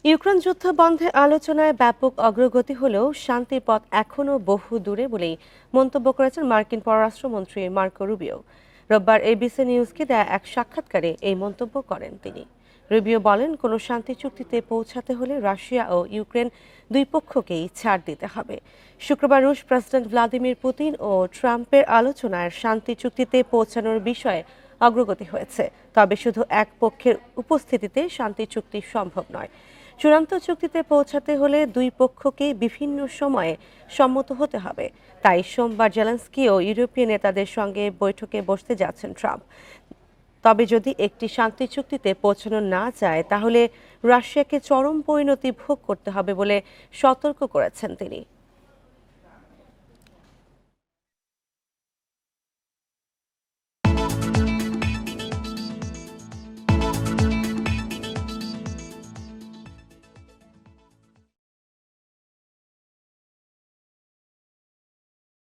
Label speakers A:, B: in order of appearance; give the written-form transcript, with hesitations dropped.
A: Ukraine যুদ্ধ বন্ধে আলোচনায় ব্যাপক অগ্রগতি হলেও শান্তির পথ এখনও বহু দূরে বলেই মন্তব্য করেছেন মার্কিন পররাষ্ট্রমন্ত্রী মার্কো রুবিও। রোববার এবিসি নিউজকে দেয়া এক সাক্ষাৎকারে এই মন্তব্য করেন তিনি। রুবিও বলেন, কোনো শান্তি চুক্তিতে পৌঁছাতে হলে রাশিয়া ও ইউক্রেন দুই পক্ষকেই ছাড় দিতে হবে। শুক্রবার রুশ প্রেসিডেন্ট ভ্লাদিমির পুতিন ও ট্রাম্পের আলোচনায় শান্তি চুক্তিতে পৌঁছানোর বিষয়ে অগ্রগতি হয়েছে, তবে শুধু এক পক্ষের উপস্থিতিতে শান্তি চুক্তি সম্ভব নয়। চূড়ান্ত চুক্তিতে পৌঁছাতে হলে দুই পক্ষকে বিভিন্ন সময়ে সম্মত হতে হবে। তাই সোমবার জেলেনস্কি ও ইউরোপীয় নেতাদের সঙ্গে বৈঠকে বসতে যাচ্ছেন ট্রাম্প। তবে যদি একটি শান্তি চুক্তিতে পৌঁছানো না যায়, তাহলে রাশিয়াকে চরম পরিণতি ভোগ করতে হবে বলে সতর্ক করেছেন তিনি।